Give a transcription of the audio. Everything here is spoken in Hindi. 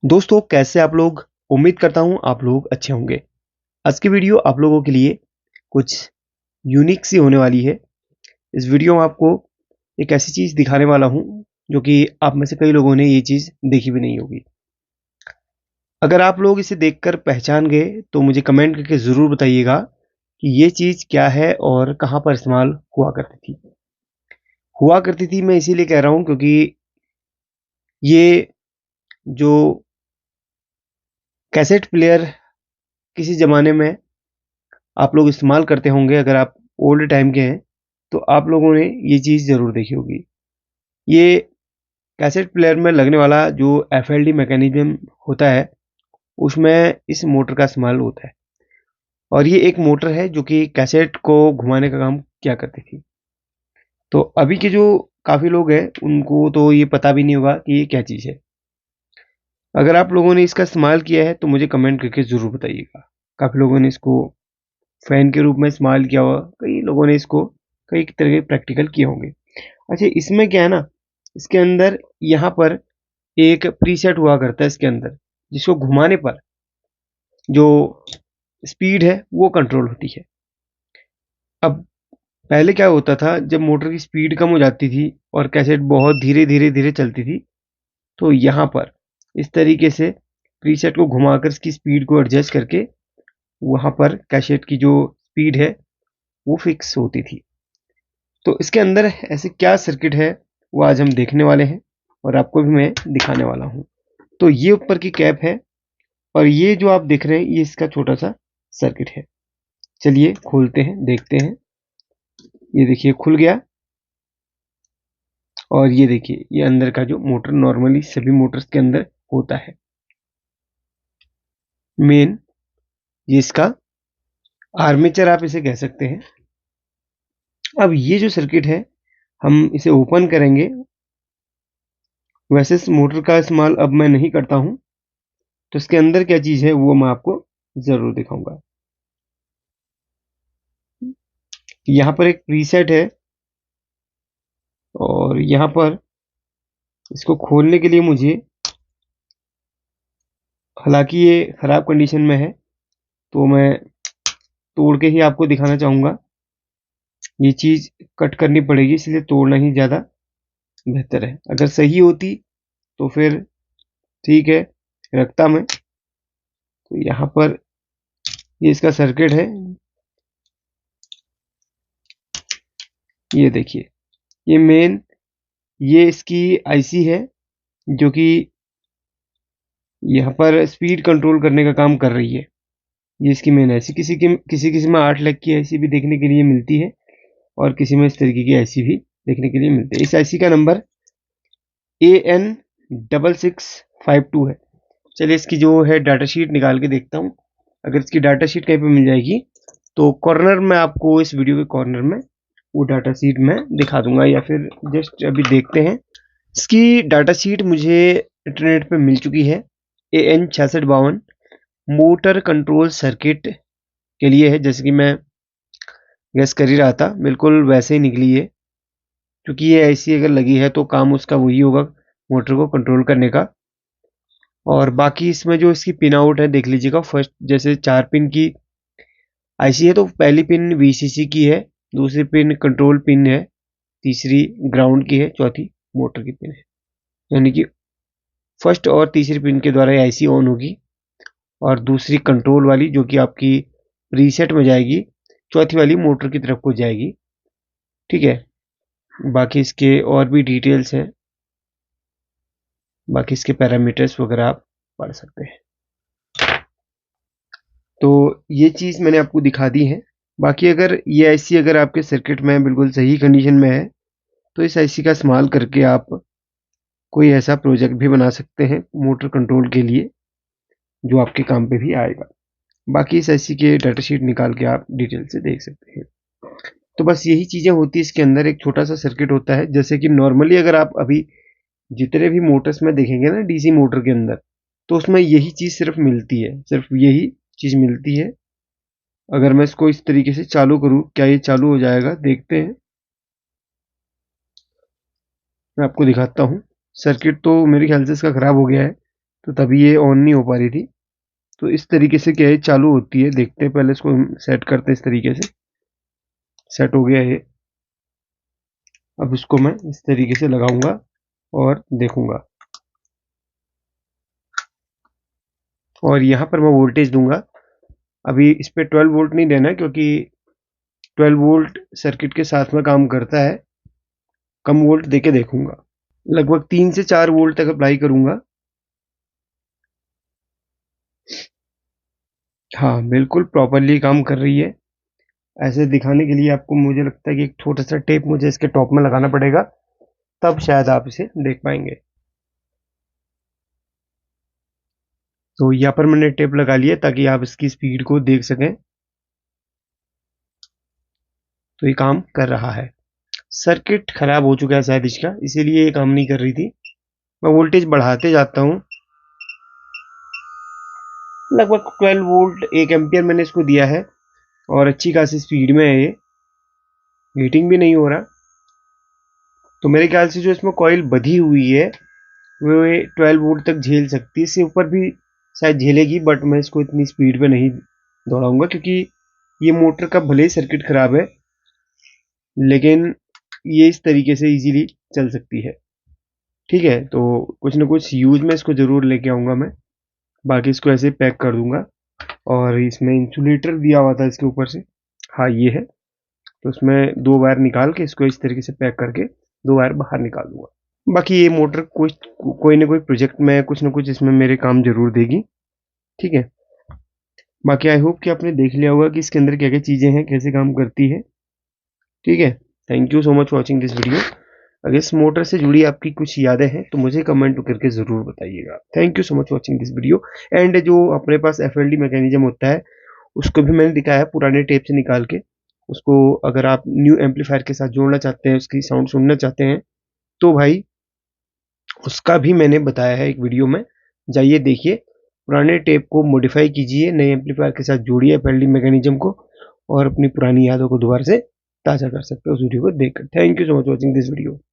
दोस्तों कैसे आप लोग। उम्मीद करता हूँ आप लोग अच्छे होंगे। आज की वीडियो आप लोगों के लिए कुछ यूनिक सी होने वाली है। इस वीडियो में आपको एक ऐसी चीज़ दिखाने वाला हूँ जो कि आप में से कई लोगों ने ये चीज़ देखी भी नहीं होगी। अगर आप लोग इसे देखकर पहचान गए तो मुझे कमेंट करके ज़रूर बताइएगा कि ये चीज़ क्या है और कहाँ पर इस्तेमाल हुआ करती थी। मैं इसीलिए कह रहा हूँ क्योंकि ये जो कैसेट प्लेयर किसी ज़माने में आप लोग इस्तेमाल करते होंगे, अगर आप ओल्ड टाइम के हैं तो आप लोगों ने ये चीज़ ज़रूर देखी होगी। ये कैसेट प्लेयर में लगने वाला जो एफएलडी मैकेनिज्म होता है उसमें इस मोटर का इस्तेमाल होता है और ये एक मोटर है जो कि कैसेट को घुमाने का काम किया करती थी। तो अभी के जो काफ़ी लोग हैं उनको तो ये पता भी नहीं होगा कि ये क्या चीज़ है। अगर आप लोगों ने इसका इस्तेमाल किया है तो मुझे कमेंट करके ज़रूर बताइएगा। काफ़ी लोगों ने इसको फ़ैन के रूप में इस्तेमाल किया हुआ, कई लोगों ने इसको कई तरह के प्रैक्टिकल किए होंगे। अच्छा, इसमें क्या है ना, इसके अंदर यहाँ पर एक प्रीसेट हुआ करता है इसके अंदर, जिसको घुमाने पर जो स्पीड है वो कंट्रोल होती है। अब पहले क्या होता था, जब मोटर की स्पीड कम हो जाती थी और कैसेट बहुत धीरे धीरे धीरे चलती थी तो यहाँ पर इस तरीके से प्रीसेट को घुमाकर इसकी स्पीड को एडजस्ट करके वहाँ पर कैसेट की जो स्पीड है वो फिक्स होती थी। तो इसके अंदर ऐसे क्या सर्किट है वो आज हम देखने वाले हैं और आपको भी मैं दिखाने वाला हूँ। तो ये ऊपर की कैप है और ये जो आप देख रहे हैं ये इसका छोटा सा सर्किट है। चलिए खोलते हैं, देखते हैं। ये देखिए खुल गया और ये देखिए ये अंदर का जो मोटर नॉर्मली सभी मोटर्स के अंदर होता है मेन, ये इसका आर्मेचर आप इसे कह सकते हैं। अब ये जो सर्किट है हम इसे ओपन करेंगे। वैसे इस मोटर का इस्तेमाल अब मैं नहीं करता हूँ तो इसके अंदर क्या चीज़ है वो मैं आपको ज़रूर दिखाऊंगा। यहाँ पर एक प्रीसेट है और यहाँ पर इसको खोलने के लिए मुझे, हालांकि ये ख़राब कंडीशन में है तो मैं तोड़ के ही आपको दिखाना चाहूँगा। ये चीज़ कट करनी पड़ेगी इसलिए तोड़ना ही ज़्यादा बेहतर है। अगर सही होती तो फिर ठीक है, रखता मैं। तो यहाँ पर ये इसका सर्किट है, ये देखिए ये मेन, ये इसकी आईसी है जो कि यहाँ पर स्पीड कंट्रोल करने का काम कर रही है। ये इसकी मेन आईसी, किसी में 8 लाख की आईसी भी देखने के लिए मिलती है और किसी में इस तरीके की आईसी भी देखने के लिए मिलती है। इस आईसी का नंबर AN6652 है। चलिए इसकी जो है डाटा शीट निकाल के देखता हूँ। अगर इसकी डाटा शीट कहीं पे मिल जाएगी तो कॉर्नर में आपको, इस वीडियो के कॉर्नर में वो डाटा शीट मैं दिखा दूंगा, या फिर जस्ट अभी देखते हैं। इसकी डाटा शीट मुझे इंटरनेट पे मिल चुकी है। AN6652 मोटर कंट्रोल सर्किट के लिए है, जैसे कि मैं गेस कर ही रहा था, बिल्कुल वैसे ही निकली है। क्योंकि ये ऐसी अगर लगी है तो काम उसका वही होगा, मोटर को कंट्रोल करने का। और बाकी इसमें जो इसकी पिन आउट है देख लीजिएगा। फर्स्ट जैसे 4 पिन की आईसी है तो पहली पिन VCC की है, दूसरी पिन कंट्रोल पिन है, तीसरी ग्राउंड की है, चौथी मोटर की पिन है। यानी कि फर्स्ट और तीसरी पिन के द्वारा आईसी ऑन होगी और दूसरी कंट्रोल वाली जो कि आपकी प्रीसेट में जाएगी, चौथी वाली मोटर की तरफ को जाएगी। ठीक है, बाकी इसके और भी डिटेल्स हैं, बाकी इसके पैरामीटर्स वगैरह आप पढ़ सकते हैं। तो ये चीज़ मैंने आपको दिखा दी है। बाकी अगर ये आईसी अगर आपके सर्किट में बिल्कुल सही कंडीशन में है तो इस आईसी का इस्तेमाल करके आप कोई ऐसा प्रोजेक्ट भी बना सकते हैं मोटर कंट्रोल के लिए जो आपके काम पे भी आएगा। बाकी इस आईसी के डाटा शीट निकाल के आप डिटेल से देख सकते हैं। तो बस यही चीज़ें होती है इसके अंदर। एक छोटा सा सर्किट होता है, जैसे कि नॉर्मली अगर आप अभी जितने भी मोटर्स में देखेंगे ना डीसी मोटर के अंदर, तो उसमें यही चीज़ सिर्फ मिलती है, सिर्फ यही चीज़ मिलती है। अगर मैं इसको इस तरीके से चालू करूँ, क्या ये चालू हो जाएगा, देखते हैं। मैं आपको दिखाता हूँ। सर्किट तो मेरे ख्याल से इसका ख़राब हो गया है तो तभी ये ऑन नहीं हो पा रही थी। तो इस तरीके से क्या है चालू होती है, देखते हैं पहले इसको सेट करते हैं। इस तरीके से सेट हो गया ये। अब इसको मैं इस तरीके से लगाऊंगा और देखूंगा, और यहाँ पर मैं वोल्टेज दूंगा। अभी इस पे 12 वोल्ट नहीं देना क्योंकि 12 वोल्ट सर्किट के साथ में काम करता है। कम वोल्ट देके देखूंगा, लगभग 3 से 4 वोल्ट तक अप्लाई करूंगा। हाँ, बिल्कुल प्रॉपरली काम कर रही है। ऐसे दिखाने के लिए आपको मुझे लगता है कि एक छोटा सा टेप मुझे इसके टॉप में लगाना पड़ेगा, तब शायद आप इसे देख पाएंगे। तो यहाँ पर मैंने टेप लगा लिया ताकि आप इसकी स्पीड को देख सकें। तो ये काम कर रहा है। सर्किट खराब हो चुका है शायद इसका, इसीलिए ये काम नहीं कर रही थी। मैं वोल्टेज बढ़ाते जाता हूँ, लगभग 12 वोल्ट 1 एम्पियर मैंने इसको दिया है, और अच्छी खासी स्पीड में है ये, हीटिंग भी नहीं हो रहा। तो मेरे ख्याल से जो इसमें कॉइल बधी हुई है वो 12 वोल्ट तक झेल सकती है, इससे ऊपर भी शायद झेलेगी, बट मैं इसको इतनी स्पीड पे नहीं दौड़ाऊंगा क्योंकि ये मोटर का भले ही सर्किट खराब है, लेकिन ये इस तरीके से इजीली चल सकती है। ठीक है, तो कुछ ना कुछ यूज में इसको ज़रूर लेके आऊँगा मैं। बाकी इसको ऐसे पैक कर दूंगा, और इसमें इंसुलेटर दिया हुआ था इसके ऊपर से। हाँ, ये है। तो उसमें 2 वायर निकाल के इसको इस तरीके से पैक करके 2 वायर बाहर निकाल दूंगा। बाकी ये मोटर कोई ना कोई प्रोजेक्ट में कुछ ना कुछ इसमें मेरे काम जरूर देगी। ठीक है। बाकी आई होप कि आपने देख लिया होगा कि इसके अंदर क्या क्या चीज़ें हैं, कैसे काम करती है। ठीक है। Thank you so much watching this video. अगर इस मोटर से जुड़ी आपकी कुछ यादें हैं तो मुझे कमेंट करके ज़रूर बताइएगा। Thank you so much watching this video. And जो अपने पास FLD मैकेनिज्म होता है उसको भी मैंने दिखाया है पुराने टेप से निकाल के। उसको अगर आप न्यू एम्पलीफायर के साथ जोड़ना चाहते हैं, उसकी साउंड सुनना चाहते हैं, तो भाई उसका भी मैंने बताया है एक वीडियो में, जाइए देखिए। पुराने टेप को मॉडिफाई कीजिए, नए एम्पलीफायर के साथ जोड़िए FLD मैकेनिज्म को, और अपनी पुरानी यादों को दोबारा से ताज़ा कर सकते हो उस वीडियो को देखकर। Thank you so much watching this video.